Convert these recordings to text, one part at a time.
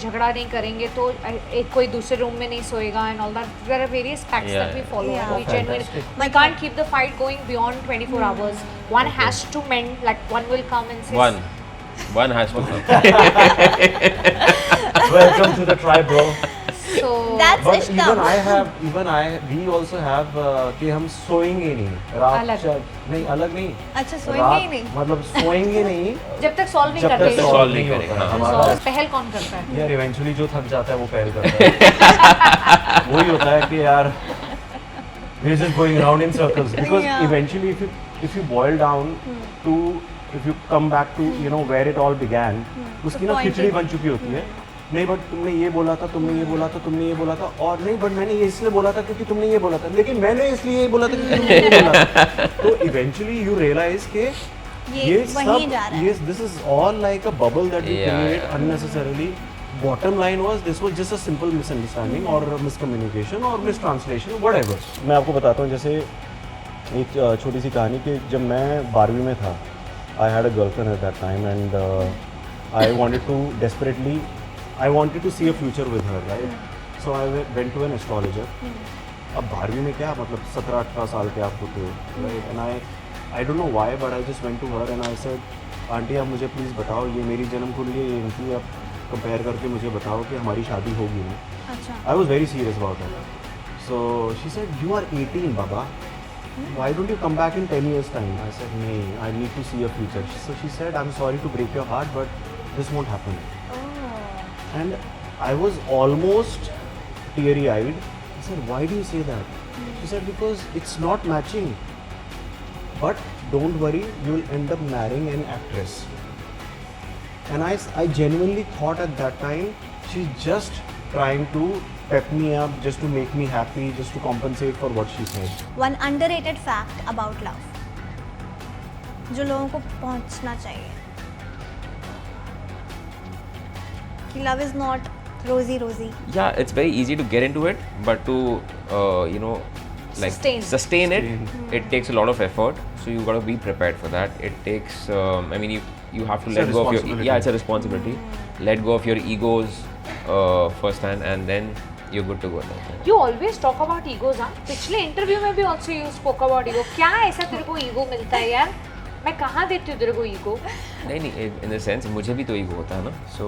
झगड़ा नहीं करेंगे तो एक कोई दूसरे रूम में नहीं सोएगा and all that. There are various pacts that we follow and we genuinely we can't keep the fight going beyond 24 hours. One has to mend, like one will come and say one has to come. Welcome to the tribe, bro. so That's But Ishtam. we also have कि हम सोएंगे नहीं रात अलग. नहीं अलग नहीं अच्छा सोएंगे ही नहीं. मतलब सोएंगे नहीं जब तक सॉल्व नहीं जब करते तक solve सॉल्व नहीं नहीं करेगा, होता हाँ. हमारा. So, पहल कौन करता है? यार इवेंचुअली जो थक जाता है वो पहल करता है. वही होता है कि यार we are just going around in circles because Yeah. eventually if you boil down to if you come back to where it all began, उसकी ना point खिचड़ी is- बन चुकी होती है. नहीं बट तुमने ये बोला था, तुमने ये बोला था, तुमने ये बोला था, और नहीं बट मैंने ये इसलिए बोला था क्योंकि तुमने ये बोला था, लेकिन मैंने इसलिए ये बोला था क्योंकि तुमने ये बोला था. तो इवेंचुअली यू रियलाइज के ये वहीं जा रहा है. yes, this is all like a bubble that we Yeah, create yeah. unnecessarily. Bottom line was this was just a simple misunderstanding or miscommunication or mistranslation, whatever. मैं आपको बताता हूँ, जैसे एक छोटी सी कहानी कि जब मैं 12वीं में था, I had a girlfriend at that time and I wanted to see a future with her, right? So I went to an astrologer. अब 12वीं में क्या मतलब 17-18 साल के आप होते हो, right? And I don't know why, but I just went to her and I said, aunty आप मुझे प्लीज़ बताओ, ये मेरी जन्म कुंडली है, इनकी आप कंपेयर करके मुझे बताओ कि हमारी शादी होगी नहीं. अच्छा. I was very serious about it. So she said, you are 18, Baba. Why don't you come back in 10 years time? I said, no, I need to see a future. So she said, I'm sorry to break your heart, but this won't happen. And I was almost teary-eyed. I said, why do you say that? She said, because it's not matching. But don't worry, you'll end up marrying an actress. And I genuinely thought at that time, she's just trying to pep me up, just to make me happy, just to compensate for what she said. One underrated fact about love जो लोगों को पहुंचना चाहिए कि love is not rosy. Yeah, it's very easy to get into it, but to sustain it, it takes a lot of effort. So you got to be prepared for that. It takes, you have to It's a let go of your responsibility. it's a responsibility. Let go of your egos first hand, and then you're good to go. You always talk about egos, हाँ? पिछले interview में भी also you spoke about ego. क्या ऐसा तेरे को ego मिलता है यार? मैं कहाँ देती हूँ तेरे को ego? नहीं, in the sense मुझे भी तो ego होता है ना. So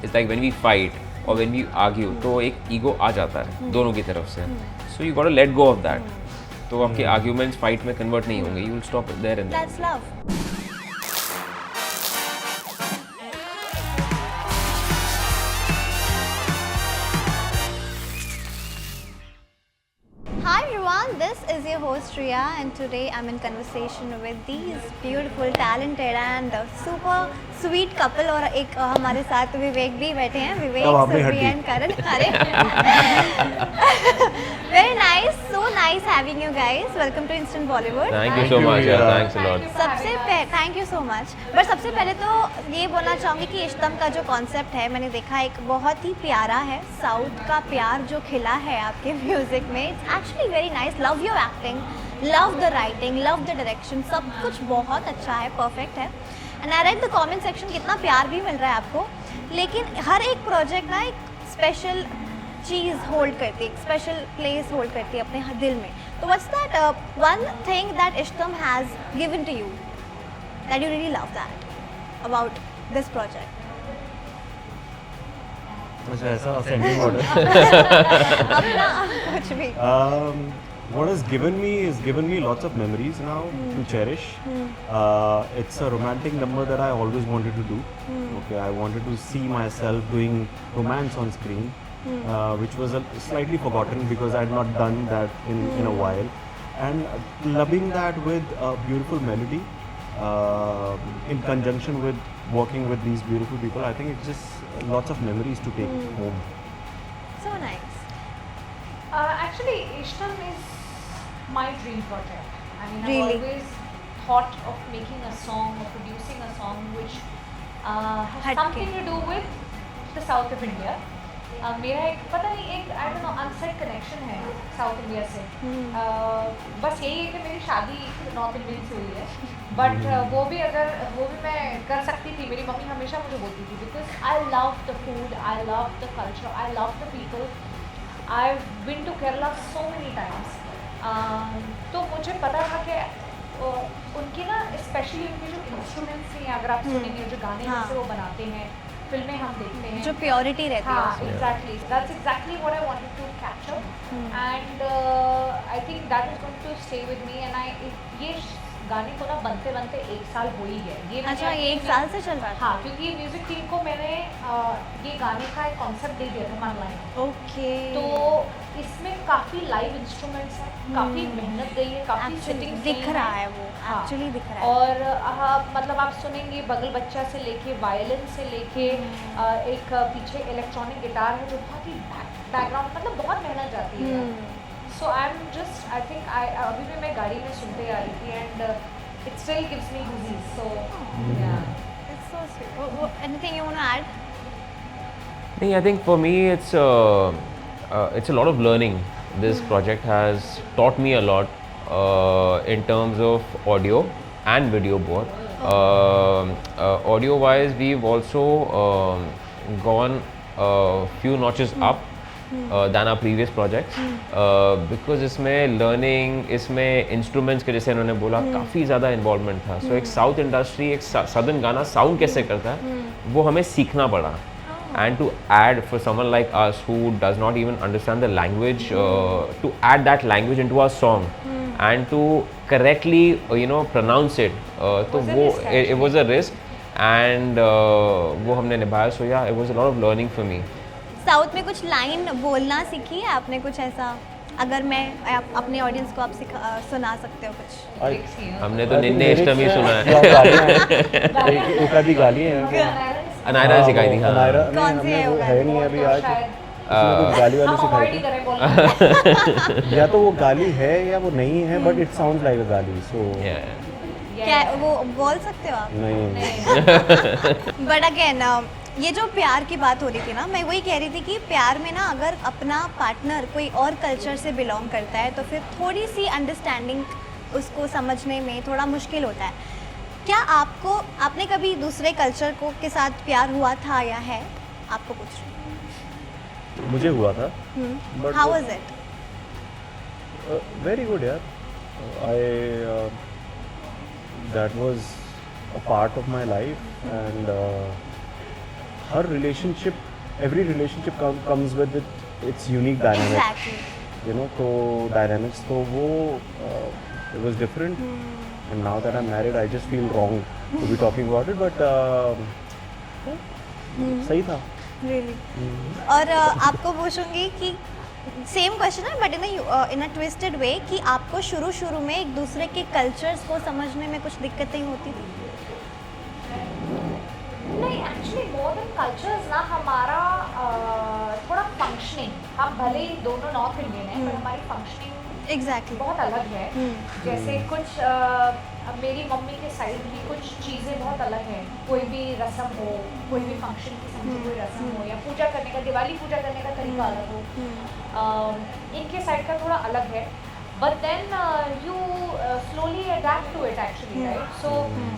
it's like when we fight or when we argue, तो एक ego आ जाता है दोनों की तरफ से. So you got to let go of that. तो आपके arguments fight में convert नहीं होंगे. You will stop there and then. That's love. Hi everyone, this is your host Riya and today I'm in conversation with these beautiful, talented and super sweet couple और एक हमारे साथ विवेक भी बैठे हैं. विवेक, अब आपने सुप्री हड्डी. and करण. अरे very nice, so nice having you guys. Welcome to Instant Bollywood. Thank you so much. Riya. Yeah, thanks a lot. Thank you so much. But सबसे पहले तो ये बोलना चाहूँगी कि इश्तम का जो कॉन्सेप्ट है मैंने देखा एक बहुत ही प्यारा है. साउथ का प्यार जो खिला है आपके म्यूजिक में, it's actually very nice. Love your acting, love the writing, love the direction, सब कुछ बहुत अच्छा है, परफेक्ट है. And I read the comment section, कितना प्यार भी मिल रहा है आपको. लेकिन हर एक प्रोजेक्ट ना एक स्पेशल चीज़ होल्ड करती है, एक स्पेशल प्लेस होल्ड करती है अपने दिल में. तो what's that one thing that Ishtam has given to you that you really love that about this project? अच्छा ऐसा ascending order. अपना कुछ भी. What has given me lots of memories now to cherish. It's a romantic number that I always wanted to do. Okay, I wanted to see myself doing romance on screen, which was slightly forgotten because I had not done that in a while. And loving that with a beautiful melody, in conjunction with working with these beautiful people, I think it's just lots of memories to take home. So nice. Actually, Ishtam is my dream project. I mean, Really? I've always thought of making a song or producing a song which has Hatke. something to do with the south of India. मेरा एक पता नहीं एक I don't know unsaid connection है south India से। बस यही है कि मेरी शादी नॉर्थ इंडियन से हुई है, बट वो भी मैं कर सकती थी। मेरी मम्मी हमेशा मुझे बोलती थी because I love the food, I love the culture, I love the people. I been to Kerala so many times. तो मुझे पता था कि उनके ना स्पेशली उनके जो इंस्ट्रूमेंट्स हैं, अगर आप सुनेंगे जो गाने हाँ। जैसे वो बनाते हैं, फिल्में हम देखते हैं जो प्योरिटी रहती है हाँ उसमें। exactly, that's exactly what I wanted to capture and I think that is going to stay with me and ये गाने को ना बनते बनते 1 साल हो ही गया ये। अच्छा, ये 1 साल से चल रहा है? हाँ, क्योंकि म्यूजिक टीम को मैंने ये गाने का एक कॉन्सेप्ट दे दिया था मनलाइन। ओके। तो इसमें काफी लाइव इंस्ट्रूमेंट्स हैं, काफी मेहनत गई है, काफी सिटिंग दिख रहा है वो, एक्चुअली दिख रहा है। और मतलब आप सुनेंगे बगल बच्चा से लेके वायलिन से लेके एक पीछे इलेक्ट्रॉनिक गिटार है जो बहुत ही बैकग्राउंड मतलब बहुत मेहनत जाती है। So I am just I think अभी भी मैं गाड़ी में सुनते आ रही थी and it still gives me goosies. So yeah it's so sweet. Anything you want to add? No, I think for me it's a lot of learning. This project has taught me a lot in terms of audio and video both. Audio wise, we've also gone a few notches up than our previous projects because इसमें learning, इसमें instruments के जैसे उन्होंने बोला काफ़ी ज़्यादा involvement था. So एक South industry, एक Southern गाना sound कैसे करता है वो हमें सीखना पड़ा. And to add for someone like us who does not even understand the language, to add that language into our song and to correctly, pronounce it, तो वो it was a risk and वो हमने निभाया. So yeah, it was a lot of learning for me. South में कुछ line बोलना सीखी है आपने कुछ ऐसा? अगर मैं अपने ऑडियंस को आप सुना सकते हो कुछ? हमने तो निन्ने इष्टम ही सुना है. एक आधी गाली है अनायरा ने सिखाई थी. हाँ. अनायरा कौन सी है वो है नहीं अभी आज शायद उसने कुछ गाली वाली हम सिखाई अवॉइड ही करें बोलना। थी या तो वो गाली है या वो नहीं है बट इट साउंड्स लाइक अ गाली सो Yeah. क्या वो बोल सकते हो आप? नहीं बट अगेन ये जो प्यार की बात हो रही थी ना, मैं वही कह रही थी कि प्यार में ना अगर अपना पार्टनर कोई और कल्चर से बिलोंग करता है तो फिर थोड़ी सी अंडरस्टैंडिंग उसको समझने में थोड़ा मुश्किल होता है। क्या आपने कभी दूसरे कल्चर को के साथ प्यार हुआ था या है? आपको पूछ रही हूँ। मुझे हुआ था but how was it? very good यार. I that was a part of my life and her relationship, every relationship comes with its unique dynamic. Exactly. तो dynamics तो वो it was different and now that I'm married I just feel wrong to be talking about it but सही था. Really. और आपको पूछूंगी कि same question है बट इन अ ट्विस्टेड वे कि आपको शुरू में एक दूसरे के कल्चर्स को समझने में कुछ दिक्कतें होती थी? नहीं, एक्चुअली मोर देन कल्चर्स ना हमारा थोड़ा फंक्शनिंग, हम भले ही दोनों नॉर्थ इंडियन हैं पर हमारी फंक्शनिंग एग्जैक्टली बहुत अलग है. जैसे कुछ मेरी मम्मी के साइड की कुछ चीज़ें बहुत अलग हैं. कोई भी रस्म हो, कोई भी फंक्शन की समझो कोई रस्म हो या पूजा करने का, दिवाली पूजा करने का तरीका अलग हो, इनके साइड का थोड़ा अलग है. But then you slowly adapt to it actually, right? So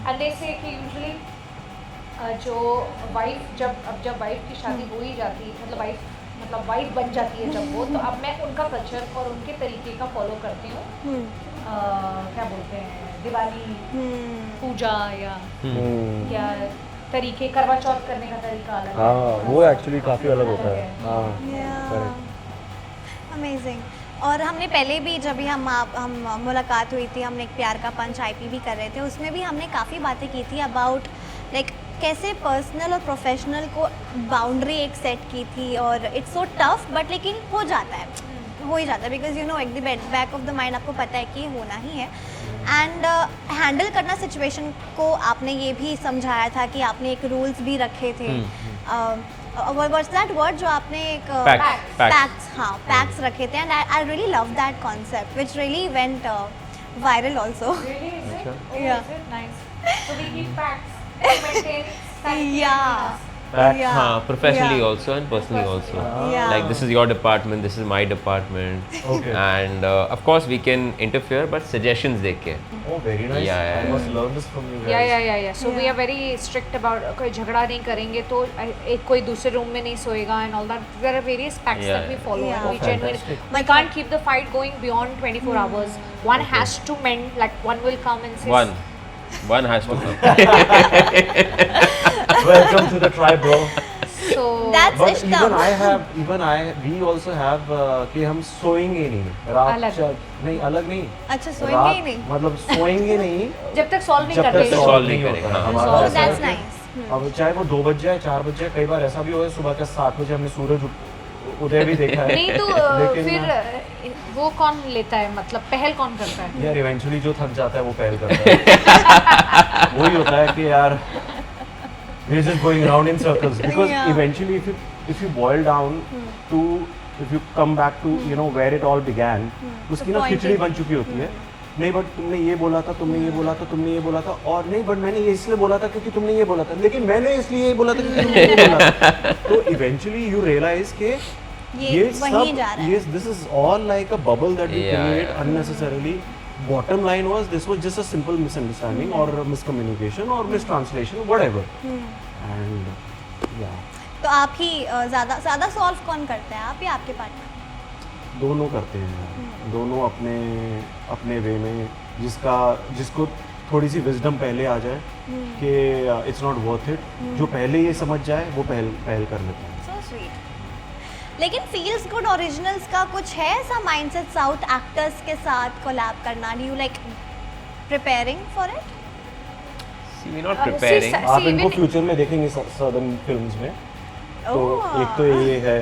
and they say कि usually जो वाइफ जब वाइफ की शादी हो ही जाती है, मतलब वाइफ बन जाती है जब वो, तो अब मैं उनका कल्चर और उनके तरीके का फॉलो करती हूँ. क्या बोलते हैं, दिवाली पूजा या तरीके, करवा चौथ करने का तरीका अलग है. हाँ वो एक्चुअली काफ़ी अलग होता है. हाँ अमेजिंग. और हमने पहले भी जब भी हम मुलाकात हुई थी, हमने एक प्यार का पंच IP भी कर रहे थे, उसमें भी हमने काफ़ी बातें की थी अबाउट लाइक कैसे पर्सनल और प्रोफेशनल को बाउंड्री एक सेट की थी. और इट्स सो टफ बट लेकिन हो जाता है, हो ही जाता है because at the back of the mind आपको पता है कि होना ही है. एंड हैंडल करना सिचुएशन को आपने ये भी समझाया था कि आपने एक रूल्स भी रखे थे. व्हाट्स दैट वर्ड जो आपने एक पैक्ट्स रखे थे. And I really love that concept which really went viral also. Really, is it? Oh, Yeah. is it? Nice. So we keep pacts to maintain sanity. Yeah. back. Yeah. हाँ, professionally Yeah. also and personally also. Yeah. Like this is your department, this is my department. Okay. And of course we can interfere, but suggestions देख के. Oh, very nice. Yeah, yeah, I must learn this from you guys. Yeah so we are very strict about कोई झगड़ा नहीं करेंगे तो एक कोई दूसरे रूम में नहीं सोएगा and all that there are various pacts Yeah. That we follow Yeah. We genuinely we can't keep the fight going beyond 24 hours one has to mend like one will come and say One has to come. Welcome to the tribe, bro. So That's But Ishtam. we also have कि हम सोएंगे नहीं रात अलग। नहीं अलग नहीं अच्छा सोएंगे ही नहीं. मतलब सोएंगे नहीं जब तक सॉल्व नहीं जब करते तक solve नहीं होता है। करेंगे, हाँ। हमारा Oh, ऐसा that's है nice. कि अब चाहे वो 2 बज जाए 4 बज जाए कई बार ऐसा भी हुआ है सुबह के 7 बजे हमने सूरज उदय भी देखा है नहीं तो लेकिन फिर वो कौन लेता है मतलब पहल कौन करता है यार इवेंचुअली जो थक जाता है वो पहल करता है वही होता है कि यार we're just going around in circles because Yeah. eventually if you boil down to if you come back to you know where it all began उसकी ना point खिचड़ी is- बन चुकी होती है नहीं बट तुमने ये बोला था तुमने ये बोला था तुमने ये बोला था और नहीं बट मैंने ये इसलिए बोला था क्योंकि तुमने ये बोला था लेकिन मैंने इसलिए ये बोला था क्योंकि तुमने ये बोला था तो इवेंचुअली यू रियलाइज के ये वहीं जा रहा है. yes this is all like a bubble that we Yeah, create yeah. unnecessarily bottom line was this was just a simple misunderstanding or a miscommunication or mistranslation whatever and yeah तो आप ही ज़्यादा solve कौन करता है आप या आपके partner? दोनों करते हैं दोनों अपने अपने वे में जिसको थोड़ी सी विजडम पहले आ जाए कि इट्स नॉट वर्थ इट जो पहले ये समझ जाए वो पहल कर लेता है सो स्वीट. लेकिन फील्स गुड ओरिजिनल्स का कुछ है ऐसा माइंडसेट साउथ एक्टर्स के साथ कोलैब करना? Do you like preparing for it? See, we're not See, preparing. sir, आप See, इनको even- फ्यूचर में देखेंगे सदर्न फिल्म्स में तो Oh. एक तो ये है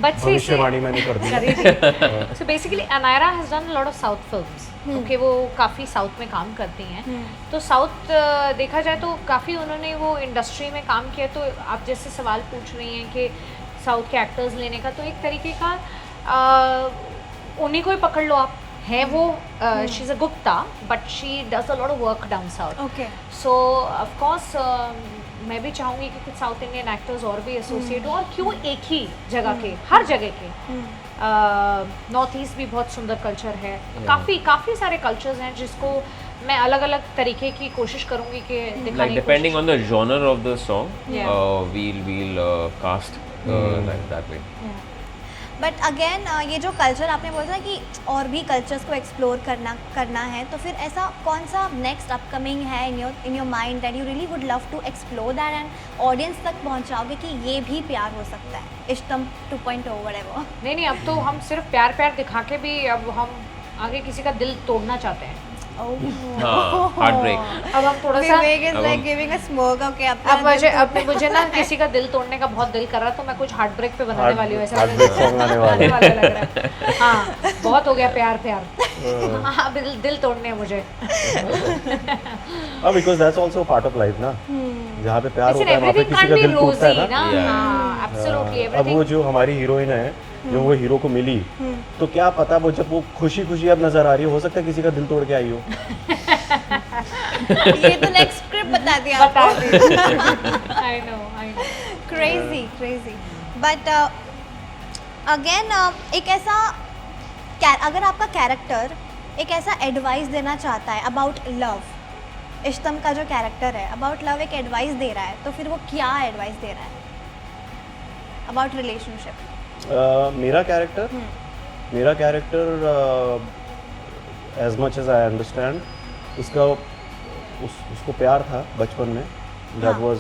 But see, भविष्यवाणी मैंने कर दी so basically Anaira has done a lot of south films okay वो काफ़ी साउथ में काम करती हैं तो साउथ देखा जाए तो काफ़ी उन्होंने वो इंडस्ट्री में काम किया तो आप जैसे सवाल पूछ रही हैं कि साउथ के एक्टर्स लेने का तो एक तरीके का उन्हीं को ही पकड़ लो आप है वो she is a Gupta but she does a lot of work down south okay. So of course मैं भी चाहूँगी कि कुछ साउथ इंडियन एक्टर्स और भी एसोसिएट हो और क्यों एक ही जगह के हर जगह के नॉर्थ ईस्ट भी बहुत सुंदर कल्चर है काफ़ी सारे कल्चर्स हैं जिसको मैं अलग अलग तरीके की कोशिश करूँगी कि दिखाने Like की depending on the genre of the song, Yeah. we'll cast like that way. But again ये जो कल्चर आपने बोला था कि और भी कल्चर्स को एक्सप्लोर करना है तो फिर ऐसा कौन सा नेक्स्ट अपकमिंग है in your mind that you really would love to explore that and audience तक पहुंचाओगे कि ये भी प्यार हो सकता है इष्टम 2.0 व्हाटएवर? नहीं अब तो हम सिर्फ प्यार दिखा के भी अब हम आगे किसी का दिल तोड़ना चाहते हैं हाँ, heartbreak. अब हम थोड़ा सा विवेक इज अब लाइक हम- गिविंग अ स्मोक. ओके अब मुझे ना किसी का दिल तोड़ने का बहुत दिल कर रहा है तो मैं कुछ हार्ट ब्रेक पे बनाने वाली हूँ ऐसा लग Heartbreak song आने वाला है। लग रहा है हाँ बहुत हो गया प्यार हाँ अब दिल तोड़ने हैं मुझे अब because that's also part of life ना जहाँ पे प्यार Listen, होता है वहाँ पे everything किसी can't का be दिल टूटता है rosy ना ना Yeah. हाँ absolutely अब वो everything जो हमारी हीरोइन है जो वो हीरो को मिली तो क्या पता वो जब वो खुशी अब नजर आ रही हो सकता है किसी का दिल तोड़ के आई हो ये तो नेक्स्ट स्क्रिप्ट बता दिया बता आपको. I know crazy but again एक ऐसा अगर आपका कैरेक्टर एक ऐसा एडवाइस देना चाहता है अबाउट लव, इष्टम का जो कैरेक्टर है अबाउट लव एक एडवाइस दे रहा है तो फिर वो क्या एडवाइस दे रहा है अबाउट रिलेशनशिप? मेरा character as much as I understand उसको प्यार था बचपन में that was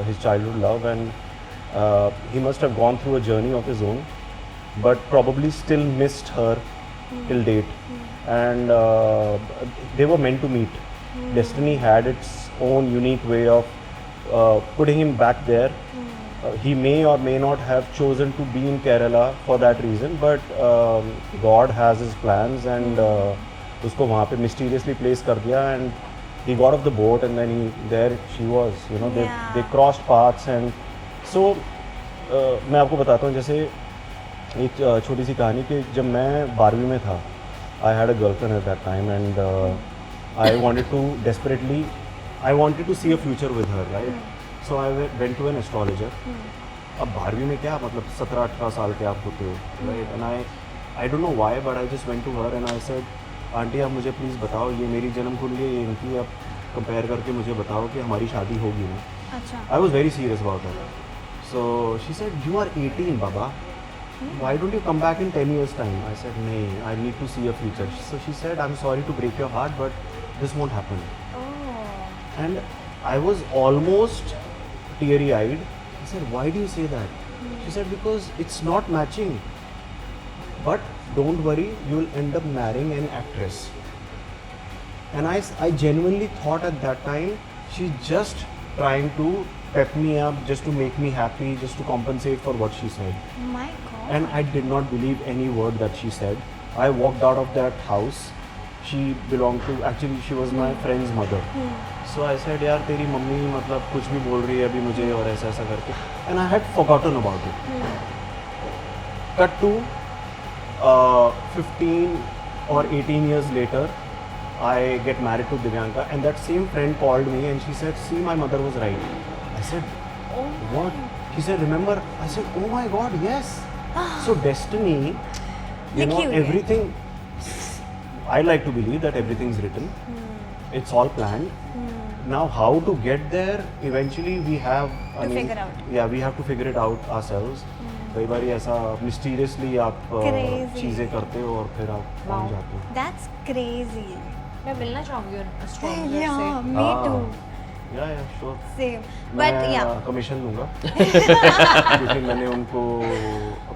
his childhood love and he must have gone through a journey of his own but probably still missed her till date and they were meant to meet. Destiny had its own unique way of putting him back there. He may or may not have chosen to be in Kerala for that reason but God has his plans and उसको वहाँ पे mysteriously place कर दिया and he got off the boat and then there she was, you know, they crossed paths and so मैं आपको बताता हूँ जैसे एक छोटी सी कहानी कि जब मैं 12वीं में था I had a girlfriend at that time and I wanted to see a future with her right So I went to an astrologer. अब 12वीं में क्या मतलब 17-18 साल के आप होते हो, right? And I don't know why, but I just went to her and I said, aunty आप मुझे प्लीज़ बताओ, ये मेरी जन्म कुंडली है, इनकी आप कंपेयर करके मुझे बताओ कि हमारी शादी होगी ना. अच्छा. I was very serious about it. So she said, you are 18, Baba. Why don't you come back in 10 years' time? I said, no, I need to see a future. So she said, I'm sorry to break your heart, but this won't happen. Oh. And I was almost teary-eyed. I said, why do you say that? She said, because it's not matching. But don't worry, you'll end up marrying an actress. And I genuinely thought at that time, she's just trying to pep me up, just to make me happy, just to compensate for what she said. My God. And I did not believe any word that she said. I walked out of that house. She belonged to, actually she was my friend's mother. So I said, यार तेरी mummy मतलब कुछ भी बोल रही है अभी मुझे और ऐसा ऐसा करके. And I had forgotten about it. Cut to 15 or 18 years later, I get married to Divyanka, and that same friend called me and she said, see, my mother was right. I said, what? She said, remember? I said, oh my God, yes. So destiny, you know, लिखी हुई है. everything, I like to believe that everything's written. It's all planned. Now how to get there, eventually we have To figure out. Yeah, we have to figure it out ourselves. कई बार ऐसा mysteriously आप Crazy. चीज़ें करते हो और फिर आप Wow. पहुंच जाते हो. That's crazy. मैं मिलना चाहूँगी उन astrologer Yeah, से. me हाँ. too. Yeah, sure. Same. मैं But yeah. कमीशन लूँगा क्योंकि मैंने उनको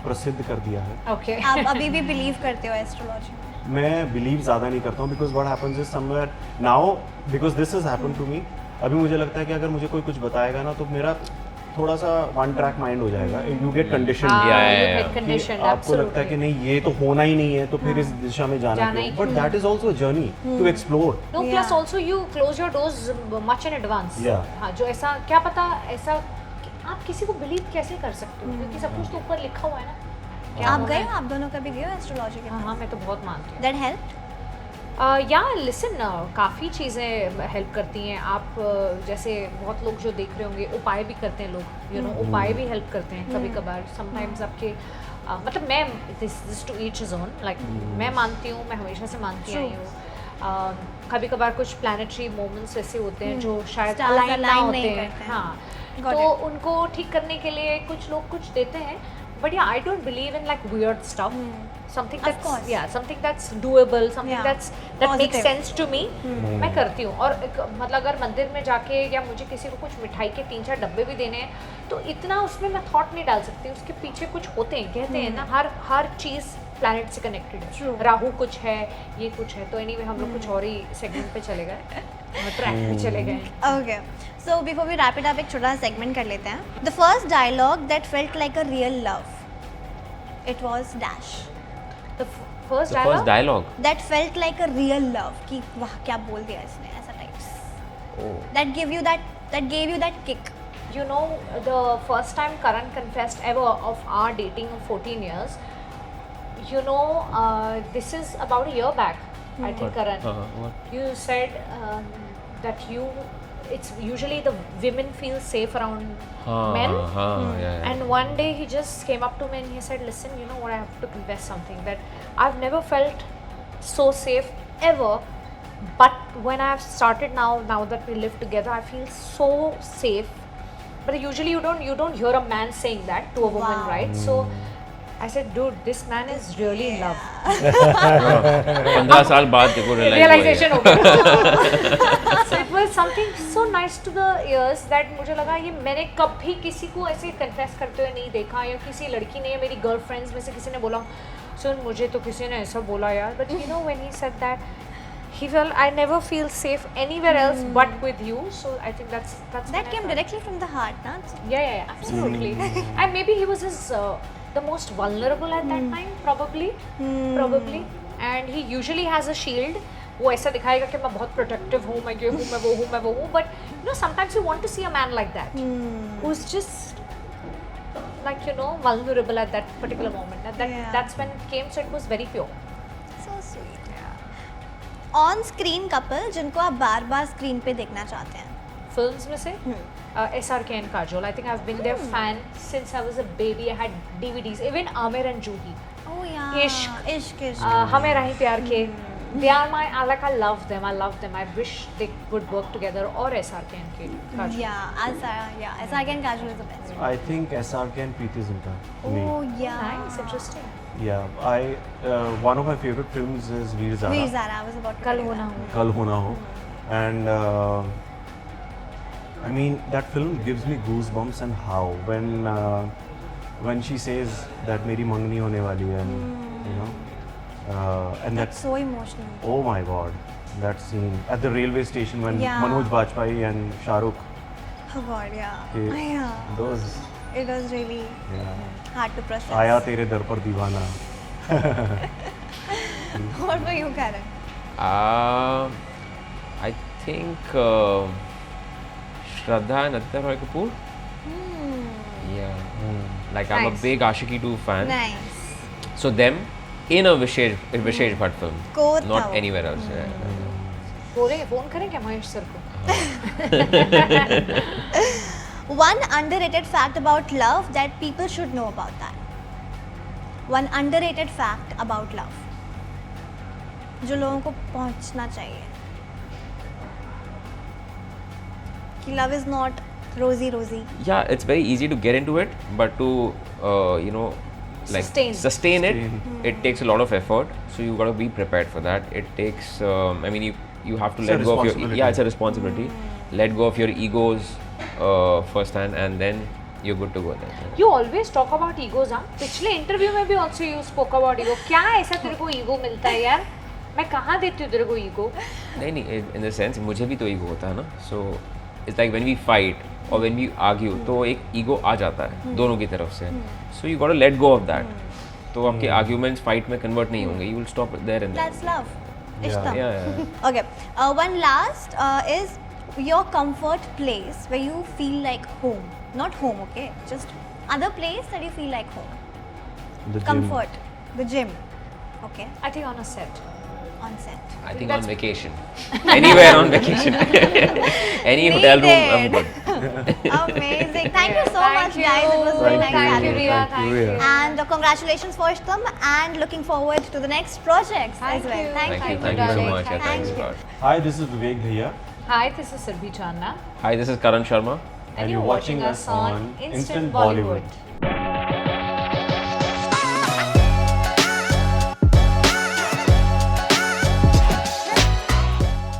प्रसिद्ध कर दिया है. Okay. आप अभी भी बिलीव करते हो एस्ट्रोलॉजी में? मैं बिलीव ज़्यादा नहीं करता हूँ because what happens is somewhere now because this has happened to me. अभी मुझे लगता है कि अगर मुझे कोई कुछ बताएगा ना तो मेरा थोड़ा सा वन ट्रैक माइंड हो जाएगा. You get condition. You get conditioned, आपको लगता है कि absolutely. नहीं ये तो होना ही नहीं है तो फिर इस दिशा में जाना जाना क्यों. ही but that is also a journey to explore. No, Yeah. plus also you close your doors much in advance. Yeah. हाँ, जो ऐसा क्या पता ऐसा कि आप किसी को बिलीव कैसे कर सकते हो क्योंकि सब कुछ तो ऊपर लिखा हुआ है ना. क्या आप होना गए है. हो? आप दोनों कभी गए हो एस्ट्रोलॉजी के हाँ पास? हाँ मैं तो बहुत मानती हूँ. That helped? या लिसन काफ़ी चीज़ें हेल्प करती हैं. आप जैसे बहुत लोग जो देख रहे होंगे उपाय भी करते हैं लोग. यू नो उपाय भी हेल्प करते हैं कभी कभार. समटाइम्स आपके मतलब मैं this to each his own. Like मैं मानती हूँ, मैं हमेशा से मानती आई हूँ. कभी कभार कुछ प्लानिटरी मोमेंट्स ऐसे होते हैं जो शायद Stars अलाइन ना align होते नहीं हैं. करते हैं. हाँ, Got तो it. उनको ठीक करने के लिए कुछ लोग कुछ देते हैं. बट या I don't believe in like weird stuff. Something Of that's course. something that's doable, something Yeah. that makes Positive. sense to me. मैं करती हूँ. और मतलब अगर मंदिर में जाके या मुझे किसी को कुछ मिठाई के 3-4 डब्बे भी देने हैं तो इतना उसमें मैं थॉट नहीं डाल सकती. उसके पीछे कुछ होते हैं, कहते हैं ना हर चीज़ प्लैनेट से कनेक्टेड है. True. राहु कुछ है, ये कुछ है. तो एनीवे हम लोग कुछ और ही सेगमेंट पे चले गए, ट्रैक पे चले गए. Okay. So before we wrap it up, एक छोटा सा सेगमेंट कर लेते हैं. The first dialogue that felt like a real love. It was dash. The first The first dialogue. dialogue. That felt like a real love. कि वाह क्या बोल दिया इसने ऐसा types. Oh. That gave you that kick. You know, the first time Karan confessed ever of our dating of 14 years, you know, this is about a year back, I think, Karan. What? You said that it's usually the women feel safe around men. Yeah. And one day he just came up to me and he said, listen, you know what, I have to confess something, that I've never felt so safe ever. But when I've started now that we live together, I feel so safe. But usually you don't hear a man saying that to a woman, Wow. right? So I said, dude, this man is really in love. 15 साल बाद देखो Realization हो गया. So it was something so nice to the ears that मुझे लगा ये मैंने कभी किसी को ऐसे confess करते हुए नहीं देखा, या किसी लड़की ने, मेरी गर्लफ्रेंड्स में से किसी ने बोला सुन मुझे तो किसी ने ऐसा बोला यार. But you know when he said that, he felt I never feel safe anywhere else but with you. So I think that's when That I came felt- directly from the heart, na? Yeah, absolutely. And maybe he was the most vulnerable at that time, probably. And he usually has a shield. वो ऐसा दिखाएगा कि मैं बहुत protective हूँ, मैं ये हूँ, मैं वो हूँ. But you know, sometimes you want to see a man like that, who's just like, you know, vulnerable at that particular moment. And Yeah. that's when it came. So it was very pure. So sweet. On screen couple जिनको आप बार बार screen पे देखना चाहते हैं. films में से SRK and Kajol. I think I've been their fan since I was a baby. I had DVDs. Even Aamir and Juhi. Oh yeah. Ishq. Ishq. हमें राही प्यार के. They are my, I love them. I love them. I wish they would work together. Or SRK and Kajol. Yeah, SRK and Kajol is the best. I think SRK and Preeti Zinta. Me. Oh yeah. Nice, interesting. Yeah, one of my favorite films is Veer Zara. Veer Zara, I was about to कल tell you होना that. हो. Kal Ho Na Ho. And I mean that film gives me goosebumps. And how when she says that मेरी मंगनी होने वाली है, and you know, and That's so emotional. oh my god, that scene at the railway station when Yeah. Manoj Bajpayee and Shah Rukh, Oh god, yeah. yeah. those, It was really yeah. hard to process. आया तेरे दर पर दीवाना. What were you, Karan? I think Shraddha and Aditya Roy Kapoor. Yeah. Like I'm a Nice. big Ashiki 2 fan. Nice. So them in a Vishesh Bhatt film. Koth Not tha wo. anywhere else. Yeah. बोलेंगे phone करें क्या Mahesh sir को? One underrated fact about love that people should know about that. One underrated fact about love. जो लोगों को पहुंचना चाहिए. कि love is not rosy. Yeah, it's very easy to get into it, but to you know, like Sustain. it, it takes a lot of effort. So you got to be prepared for that. It takes, I mean, you have to It's a let go of your responsibility. it's a responsibility. Let go of your egos firsthand, and then you're good to go. Then. You always talk about egos, हाँ? पिछले interview में भी also you spoke about ego. क्या ऐसा तेरे को ego मिलता है यार? मैं कहाँ देती हूँ तेरे को ego? नहीं, in the sense मुझे भी तो ego होता है ना. So it's like when we fight or when we argue, तो एक ego आ जाता है दोनों की तरफ से. So you got to let go of that. तो आपके arguments fight में convert नहीं होंगे. You will stop there and That's love. Yeah. Ishtam. yeah. Okay. One last is your comfort place where you feel like home. Not home, okay? Just other place that you feel like home. The gym. Comfort. The gym. Okay. I think on a set. On set. I think That's- on vacation. Anywhere on vacation. Any hotel room, I'm good. Amazing. Thank you so Thank much, you. guys. It was very nice Thank having you, you. Riya. Thank you, Thank Riya. you. And congratulations for Ishtam and looking forward to the next projects Thank as well. you. Thank Thank you. you so darling. much. Yeah, Thank thanks a you. lot. Hi, this is Vivek Bhaiya. Hi, this is Sirbhi Channa. Hi, this is Karan Sharma. And you're watching us on Instant Bollywood.